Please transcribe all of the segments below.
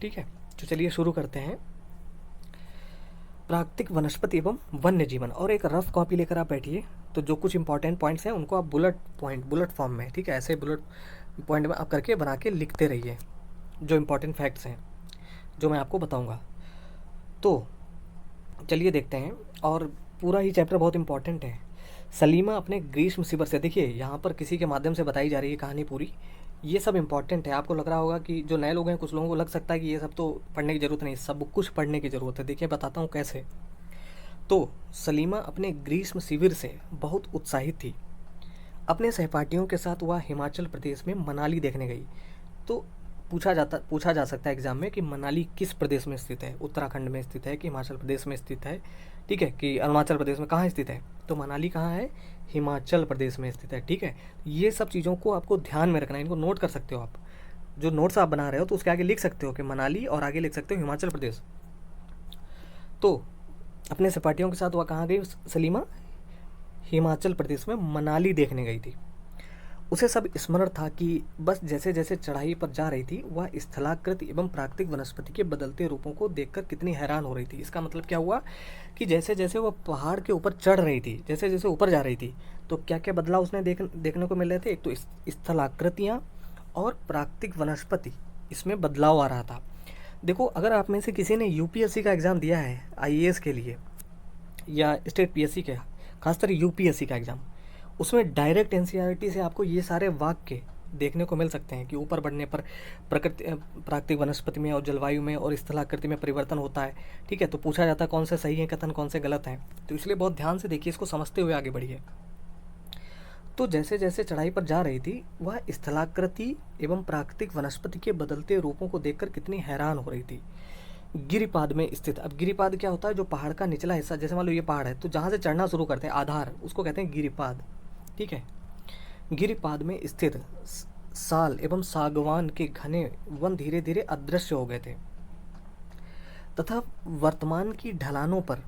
ठीक है, तो चलिए शुरू करते हैं। प्राकृतिक वनस्पति एवं वन्य जीवन, और एक रफ कॉपी लेकर आप बैठिए। तो जो कुछ इंपॉर्टेंट पॉइंट्स हैं उनको आप बुलेट फॉर्म में, ठीक है, ऐसे बुलेट पॉइंट में आप करके बना के लिखते रहिए, जो इंपॉर्टेंट फैक्ट्स हैं जो मैं आपको बताऊंगा। तो चलिए देखते हैं, और पूरा ही चैप्टर बहुत इंपॉर्टेंट है। सलीमा अपने ग्रीष्म शिविर से, देखिए यहाँ पर किसी के माध्यम से बताई जा रही है कहानी पूरी। ये सब इंपॉर्टेंट है। आपको लग रहा होगा कि जो नए लोग हैं, कुछ लोगों को लग सकता है कि ये सब तो पढ़ने की ज़रूरत नहीं, सब कुछ पढ़ने की ज़रूरत है। देखिए बताता हूँ कैसे। तो सलीमा अपने ग्रीष्म शिविर से बहुत उत्साहित थी। अपने सहपाठियों के साथ वह हिमाचल प्रदेश में मनाली देखने गई। तो पूछा जा सकता है एग्जाम में कि मनाली किस प्रदेश में स्थित है, उत्तराखंड में स्थित है कि हिमाचल प्रदेश में स्थित है, ठीक है, कि अरुणाचल प्रदेश में, कहाँ स्थित है। तो मनाली कहाँ है, हिमाचल प्रदेश में स्थित है, ठीक है। ये सब चीज़ों को आपको ध्यान में रखना है, इनको नोट कर सकते हो आप। जो नोट्स आप बना रहे हो तो उसके आगे लिख सकते हो कि मनाली, और आगे लिख सकते हो हिमाचल प्रदेश। तो अपने सहपाठियों के साथ वह कहाँ गई सलीमा, हिमाचल प्रदेश में मनाली देखने गई थी। उसे सब स्मरण था कि बस जैसे जैसे चढ़ाई पर जा रही थी वह स्थलाकृत एवं प्राकृतिक वनस्पति के बदलते रूपों को देखकर कितनी हैरान हो रही थी। इसका मतलब क्या हुआ कि जैसे जैसे वह पहाड़ के ऊपर चढ़ रही थी, जैसे जैसे ऊपर जा रही थी, तो क्या क्या बदलाव उसने देखने को मिल रहे थे। एक तो स्थलाकृतियाँ और प्राकृतिक वनस्पति, इसमें बदलाव आ रहा था। देखो, अगर आप में से किसी ने यूपीएससी का एग्ज़ाम दिया है आईएएस के लिए, या स्टेट पीएससी के, खासकर यूपीएससी का एग्ज़ाम, उसमें डायरेक्ट एनसीईआरटी से आपको ये सारे वाक्य देखने को मिल सकते हैं कि ऊपर बढ़ने पर प्रकृति प्राकृतिक वनस्पति में और जलवायु में और स्थलाकृति में परिवर्तन होता है, ठीक है। तो पूछा जाता है कौन से सही है कथन, कौन से गलत हैं। तो इसलिए बहुत ध्यान से देखिए, इसको समझते हुए आगे बढ़िए। तो जैसे जैसे चढ़ाई पर जा रही थी वह स्थलाकृति एवं प्राकृतिक वनस्पति के बदलते रूपों को देखकर कितनी हैरान हो रही थी। गिरिपाद में स्थित, अब गिरिपाद क्या होता है, जो पहाड़ का निचला हिस्सा, जैसे मान लो ये पहाड़ है तो जहाँ से चढ़ना शुरू करते हैं आधार, उसको कहते हैं गिरिपाद, ठीक है। गिरिपाद में स्थित साल एवं सागवान के घने वन धीरे धीरे अदृश्य हो गए थे, तथा वर्तमान की ढलानों पर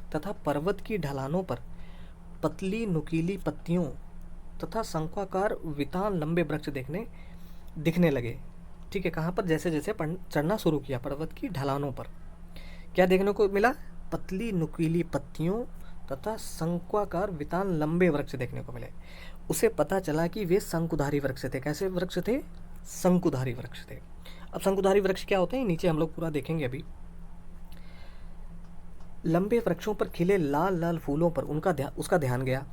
तथा पर्वत की ढलानों पर पतली नुकीली पत्तियों तथा शंक्वाकार वितान लंबे वृक्ष दिखने लगे, ठीक है। कहाँ पर, जैसे जैसे चढ़ना शुरू किया पर्वत की ढलानों पर, क्या देखने को मिला, पतली नुकीली पत्तियों तथा शंक्वाकार वितान लंबे वृक्ष देखने को मिले। उसे पता चला कि वे शंकुधारी वृक्ष थे। कैसे वृक्ष थे, शंकुधारी वृक्ष थे। अब शंकुधारी वृक्ष क्या होते हैं, नीचे हम लोग पूरा देखेंगे अभी। लंबे वृक्षों पर खिले लाल लाल फूलों पर उसका ध्यान गया।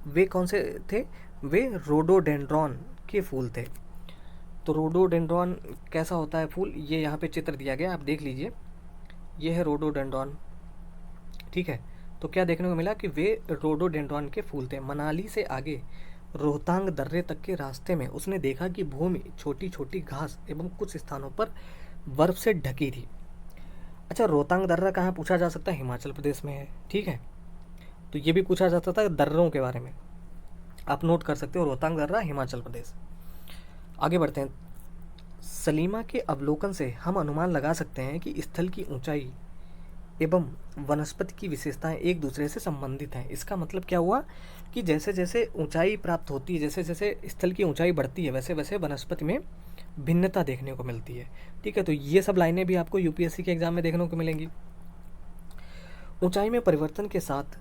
वे कौन से थे, वे रोडोडेंड्रॉन के फूल थे। तो रोडोडेंड्रॉन कैसा होता है फूल, ये यहाँ पे चित्र दिया गया, आप देख लीजिए। ये है रोडोडेंड्रॉन, ठीक है। तो क्या देखने को मिला कि वे रोडोडेंड्रॉन के फूल थे। मनाली से आगे रोहतांग दर्रे तक के रास्ते में उसने देखा कि भूमि छोटी छोटी घास एवं कुछ स्थानों पर बर्फ से ढकी थी। अच्छा, रोहतांग दर्रा कहाँ पूछा जा सकता है, हिमाचल प्रदेश में है, ठीक है। तो ये भी पूछा जा सकता है दर्रों के बारे में, आप नोट कर सकते हो, रोहतांग दर्रा हिमाचल प्रदेश। आगे बढ़ते हैं। सलीमा के अवलोकन से हम अनुमान लगा सकते हैं कि स्थल की ऊंचाई एवं वनस्पति की विशेषताएं एक दूसरे से संबंधित हैं। इसका मतलब क्या हुआ कि जैसे जैसे ऊंचाई प्राप्त होती है, जैसे जैसे स्थल की ऊंचाई बढ़ती है, वैसे वैसे वनस्पति में भिन्नता देखने को मिलती है, ठीक है। तो ये सब लाइनें भी आपको यूपीएससी के एग्जाम में देखने को मिलेंगी। ऊंचाई में परिवर्तन के साथ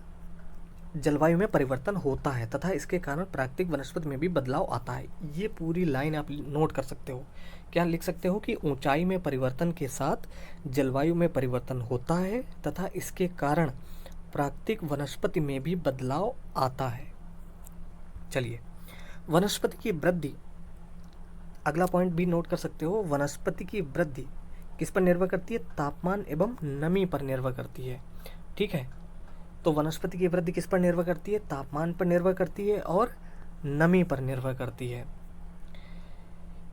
जलवायु में परिवर्तन होता है तथा इसके कारण प्राकृतिक वनस्पति में भी बदलाव आता है। ये पूरी लाइन आप नोट कर सकते हो। क्या लिख सकते हो कि ऊंचाई में परिवर्तन के साथ जलवायु में परिवर्तन होता है तथा इसके कारण प्राकृतिक वनस्पति में भी बदलाव आता है। चलिए, वनस्पति की वृद्धि, अगला पॉइंट भी नोट कर सकते हो। वनस्पति की वृद्धि किस पर निर्भर करती है, तापमान एवं नमी पर निर्भर करती है, ठीक है। तो वनस्पति की वृद्धि किस पर निर्भर करती है, तापमान पर निर्भर करती है और नमी पर निर्भर करती है।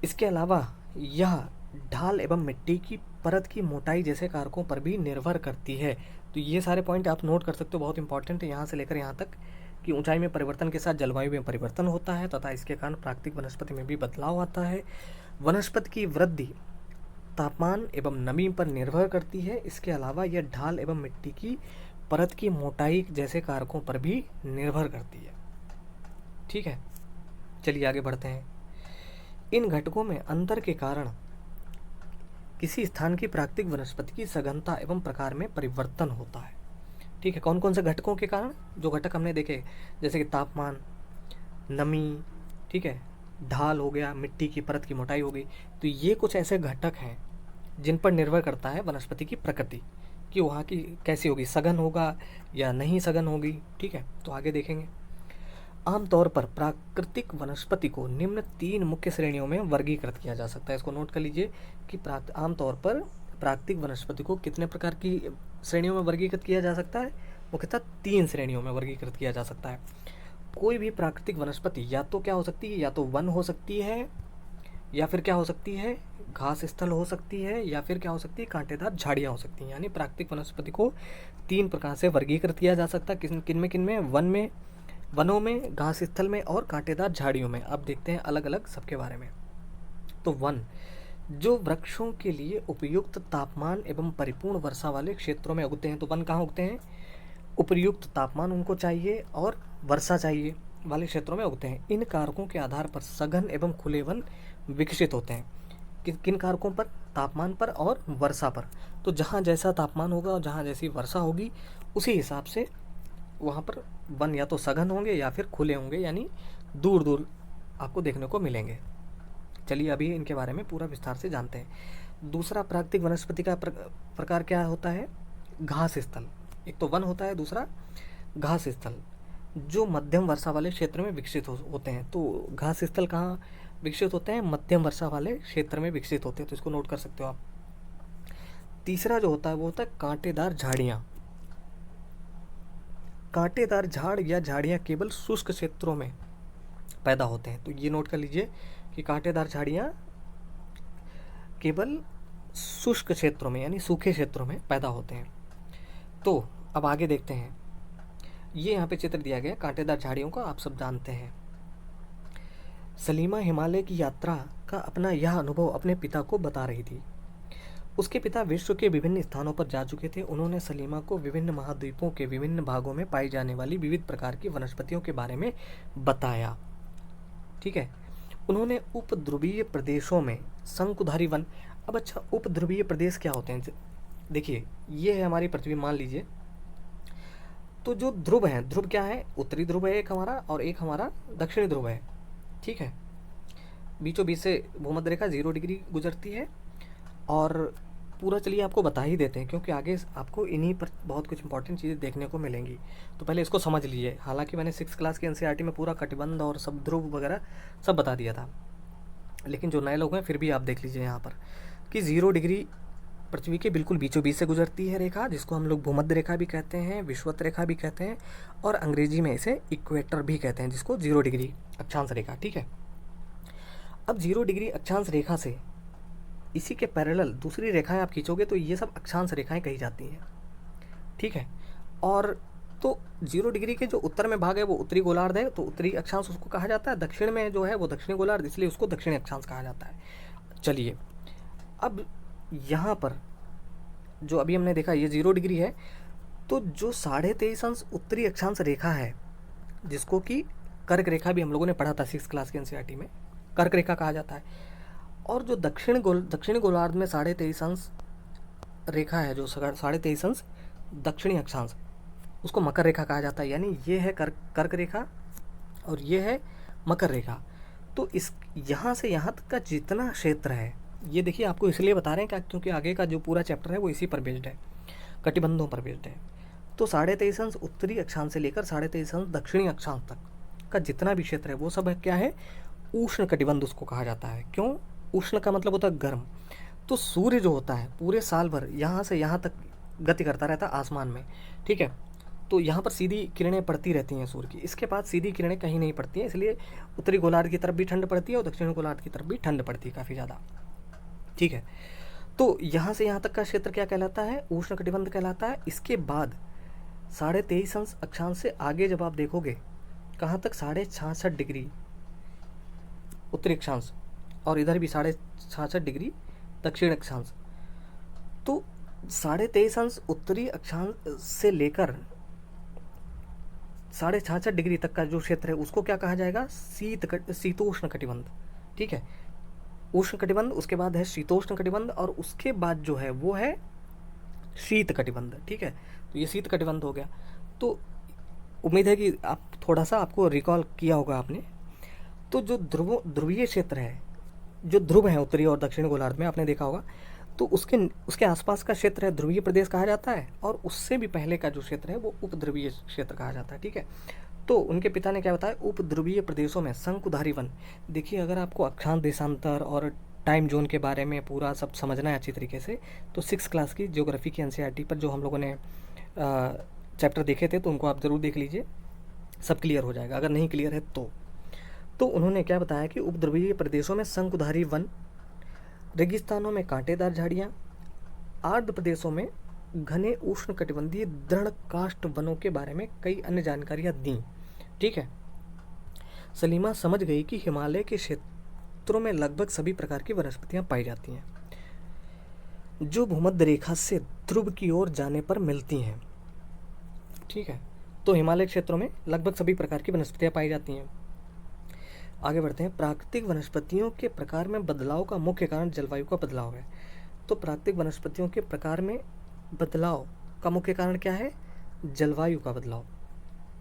इसके अलावा यह ढाल एवं मिट्टी की परत की मोटाई जैसे कारकों पर भी निर्भर करती है। तो ये सारे पॉइंट आप नोट कर सकते हो, बहुत इंपॉर्टेंट है यहाँ से लेकर यहाँ तक, कि ऊंचाई में परिवर्तन के साथ जलवायु में परिवर्तन होता है तथा इसके कारण प्राकृतिक वनस्पति में भी बदलाव आता है। वनस्पति की वृद्धि तापमान एवं नमी पर निर्भर करती है। इसके अलावा यह ढाल एवं मिट्टी की परत की मोटाई जैसे कारकों पर भी निर्भर करती है, ठीक है। चलिए आगे बढ़ते हैं। इन घटकों में अंतर के कारण किसी स्थान की प्राकृतिक वनस्पति की सघनता एवं प्रकार में परिवर्तन होता है। ठीक है, कौन कौन से घटकों के कारण? जो घटक हमने देखे, जैसे कि तापमान, नमी, ठीक है, ढाल हो गया, मिट्टी की परत की मोटाई हो गई। तो ये कुछ ऐसे घटक हैं जिन पर निर्भर करता है वनस्पति की प्रकृति कि वहाँ की कैसी होगी, सघन होगा या नहीं सघन होगी। ठीक है, तो आगे देखेंगे। आमतौर पर प्राकृतिक वनस्पति को निम्न 3 मुख्य श्रेणियों में वर्गीकृत किया जा सकता है। इसको नोट कर लीजिए कि आमतौर पर प्राकृतिक वनस्पति को कितने प्रकार की श्रेणियों में वर्गीकृत किया जा सकता है? मुख्यतः 3 श्रेणियों में वर्गीकृत किया जा सकता है। कोई भी प्राकृतिक वनस्पति या तो क्या हो सकती है, या तो वन हो सकती है, या फिर क्या हो सकती है, घास स्थल हो सकती है, या फिर क्या हो सकती है, कांटेदार झाड़ियाँ हो सकती हैं। यानी प्राकृतिक वनस्पति को 3 प्रकार से वर्गीकृत किया जा सकता है। किन में? वनों में, घास स्थल में और कांटेदार झाड़ियों में। अब देखते हैं अलग अलग सबके बारे में। तो वन, जो वृक्षों के लिए उपयुक्त तापमान एवं परिपूर्ण वर्षा वाले क्षेत्रों में उगते हैं। तो वन कहाँ उगते हैं? उपयुक्त तापमान उनको चाहिए और वर्षा चाहिए वाले क्षेत्रों में उगते हैं। इन कारकों के आधार पर सघन एवं खुले वन विकसित होते हैं। किन कारकों पर? तापमान पर और वर्षा पर। तो जहाँ जैसा तापमान होगा और जहाँ जैसी वर्षा होगी, उसी हिसाब से वहाँ पर वन या तो सघन होंगे या फिर खुले होंगे, यानी दूर दूर आपको देखने को मिलेंगे। चलिए अभी इनके बारे में पूरा विस्तार से जानते हैं। दूसरा प्राकृतिक वनस्पति का प्रकार क्या होता है? घास स्थल। एक तो वन होता है, दूसरा घास स्थल, जो मध्यम वर्षा वाले क्षेत्र में विकसित होते हैं। तो घास स्थल कहाँ विकसित होते हैं? मध्यम वर्षा वाले क्षेत्र में विकसित होते हैं। तो इसको नोट कर सकते हो आप। तीसरा जो होता है वो होता है कांटेदार झाड़ियाँ। कांटेदार झाड़ या झाड़ियाँ केवल शुष्क क्षेत्रों में पैदा होते हैं। तो ये नोट कर लीजिए कि कांटेदार झाड़ियाँ केवल शुष्क क्षेत्रों में यानी सूखे क्षेत्रों में पैदा होते हैं। तो अब आगे देखते हैं। ये यहाँ पे चित्र दिया गया कांटेदार झाड़ियों का, आप सब जानते हैं। सलीमा हिमालय की यात्रा का अपना यह अनुभव अपने पिता को बता रही थी। उसके पिता विश्व के विभिन्न स्थानों पर जा चुके थे। उन्होंने सलीमा को विभिन्न महाद्वीपों के विभिन्न भागों में पाई जाने वाली विविध प्रकार की वनस्पतियों के बारे में बताया। ठीक है, उन्होंने उपध्रुवीय प्रदेशों में शंकुधारी वन। अब अच्छा, उपध्रुवीय प्रदेश क्या होते हैं? देखिए, ये है हमारी पृथ्वी, मान लीजिए। तो जो ध्रुव है, ध्रुव क्या है? उत्तरी ध्रुव है एक हमारा, और एक हमारा दक्षिणी ध्रुव है। ठीक है, बीचों बीच से भूमध्य रेखा 0 डिग्री गुजरती है। और पूरा चलिए आपको बता ही देते हैं, क्योंकि आगे आपको इन्हीं पर बहुत कुछ इंपॉर्टेंट चीज़ें देखने को मिलेंगी। तो पहले इसको समझ लीजिए। हालांकि मैंने 6 क्लास की एनसीईआरटी में पूरा कटिबंध और सब ध्रुव वगैरह सब बता दिया था, लेकिन जो नए लोग हैं फिर भी आप देख लीजिए यहाँ पर कि 0 डिग्री पृथ्वी के बिल्कुल बीचों बीच से गुजरती है रेखा, जिसको हम लोग भूमध्य रेखा भी कहते हैं, विषुवत रेखा भी कहते हैं, और अंग्रेजी में इसे इक्वेटर भी कहते हैं, जिसको 0 डिग्री अक्षांश रेखा। ठीक है, अब 0 डिग्री अक्षांश रेखा से इसी के पैरेलल दूसरी रेखाएं आप खींचोगे तो ये सब अक्षांश रेखाएं कही जाती हैं। ठीक है, और तो 0 डिग्री के जो उत्तर में भाग है वो उत्तरी गोलार्ध है, तो उत्तरी अक्षांश उसको कहा जाता है। दक्षिण में जो है वो दक्षिणी गोलार्ध, इसलिए उसको दक्षिणी अक्षांश कहा जाता है। चलिए, अब यहाँ पर जो अभी हमने देखा ये 0 डिग्री है, तो जो 23.5 अंश उत्तरी अक्षांश रेखा है, जिसको कि कर्क रेखा भी हम लोगों ने पढ़ा था 6 क्लास के एनसीईआरटी में, कर्क रेखा कहा जाता है। और जो दक्षिणी गोलार्ध में 23.5 अंश रेखा है, जो 23.5 अंश दक्षिणी अक्षांश, उसको मकर रेखा कहा जाता है। यानी ये है कर्क रेखा और ये है मकर रेखा। तो इस यहाँ से यहाँ तक का जितना क्षेत्र है, ये देखिए आपको इसलिए बता रहे हैं क्योंकि आगे का जो पूरा चैप्टर है वो इसी पर बेस्ड है, कटिबंधों पर बेस्ड है। तो 23.5 अंश उत्तरी अक्षांश से लेकर 23.5 अंश दक्षिणी अक्षांश तक का जितना भी क्षेत्र है वो सब क्या है? उष्ण कटिबंध उसको कहा जाता है। क्यों? उष्ण का मतलब होता है गर्म। तो सूर्य जो होता है पूरे साल भर यहाँ से यहाँ तक गति करता रहता है आसमान में। ठीक है, तो यहाँ पर सीधी किरणें पड़ती रहती हैं सूर्य की, इसके बाद सीधी किरणें कहीं नहीं पड़ती हैं, इसलिए उत्तरी गोलार्ध की तरफ भी ठंड पड़ती है और दक्षिणी गोलार्ध की तरफ भी ठंड पड़ती है काफ़ी ज़्यादा। ठीक है, तो यहाँ से यहाँ तक का क्षेत्र क्या कहलाता है? उष्ण कटिबंध कहलाता है। इसके बाद 23.5 अंश अक्षांश से आगे जब आप देखोगे कहाँ तक? 66.5 डिग्री उत्तरी अक्षांश, और इधर भी 66.5 डिग्री दक्षिण अक्षांश। तो 23.5 अंश उत्तरी अक्षांश से लेकर 66.5 डिग्री तक का जो क्षेत्र है उसको क्या कहा जाएगा? शीतोष्ण कटिबंध। ठीक है, उष्ण कटिबंध, उसके बाद है शीतोष्ण कटिबंध, और उसके बाद जो है वो है शीत कटिबंध। ठीक है, तो ये शीत कटिबंध हो गया। तो उम्मीद है कि आप थोड़ा सा आपको रिकॉल किया होगा आपने। तो जो ध्रुवीय क्षेत्र है, जो ध्रुव है उत्तरी और दक्षिणी गोलार्ध में, आपने देखा होगा, तो उसके उसके आसपास का क्षेत्र है ध्रुवीय प्रदेश कहा जाता है, और उससे भी पहले का जो क्षेत्र है वो उपध्रुवीय क्षेत्र कहा जाता है। ठीक है, तो उनके पिता ने क्या बताया, उपध्रुवीय प्रदेशों में शंकुधारी वन। देखिए, अगर आपको अक्षांश देशांतर और टाइम जोन के बारे में पूरा सब समझना है अच्छी तरीके से, तो 6 क्लास की ज्योग्राफी की एनसीईआरटी पर जो हम लोगों ने चैप्टर देखे थे, तो उनको आप ज़रूर देख लीजिए, सब क्लियर हो जाएगा अगर नहीं क्लियर है तो उन्होंने क्या बताया कि उपद्रवीय प्रदेशों में शंकुधारी वन, रेगिस्तानों में कांटेदार झाड़ियाँ, आर्द्र प्रदेशों में घने उष्णकटिबंधीय दृढ़ काष्ठ वनों के बारे में कई अन्य जानकारियाँ दी। ठीक है, सलीमा समझ गई कि हिमालय के क्षेत्रों में लगभग सभी प्रकार की वनस्पतियाँ पाई जाती हैं जो भूमध्य रेखा से ध्रुव की ओर जाने पर मिलती हैं। ठीक है, तो हिमालय क्षेत्रों में लगभग सभी प्रकार की वनस्पतियाँ पाई जाती हैं। आगे बढ़ते हैं। प्राकृतिक वनस्पतियों के प्रकार में बदलाव का मुख्य कारण जलवायु का बदलाव है। तो प्राकृतिक वनस्पतियों के प्रकार में बदलाव का मुख्य कारण क्या है? जलवायु का बदलाव।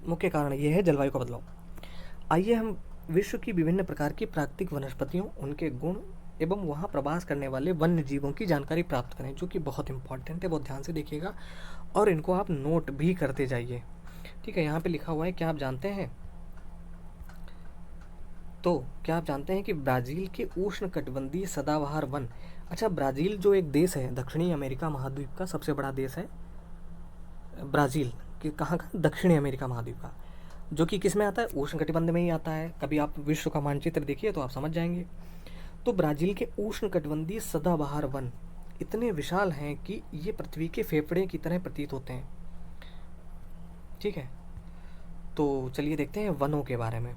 मुख्य कारण ये है जलवायु का बदलाव। आइए हम विश्व की विभिन्न प्रकार की प्राकृतिक वनस्पतियों, उनके गुण एवं वहाँ प्रवास करने वाले वन्य जीवों की जानकारी प्राप्त करें, जो कि बहुत इंपॉर्टेंट है। बहुत ध्यान से देखिएगा और इनको आप नोट भी करते जाइए। ठीक है, यहाँ पे लिखा हुआ है, क्या आप जानते हैं? तो क्या आप जानते हैं कि ब्राज़ील के उष्णकटिबंधीय सदाबहार वन, अच्छा, ब्राज़ील जो एक देश है दक्षिणी अमेरिका महाद्वीप का सबसे बड़ा देश है ब्राज़ील, कि कहाँ का? दक्षिणी अमेरिका महाद्वीप का, जो कि किस में आता है? उष्णकटिबंध में ही आता है। कभी आप विश्व का मानचित्र देखिए तो आप समझ जाएंगे। तो ब्राज़ील के उष्णकटिबंधीय सदाबहार वन इतने विशाल हैं कि ये पृथ्वी के फेफड़े की तरह प्रतीत होते हैं। ठीक है, तो चलिए देखते हैं वनों के बारे में।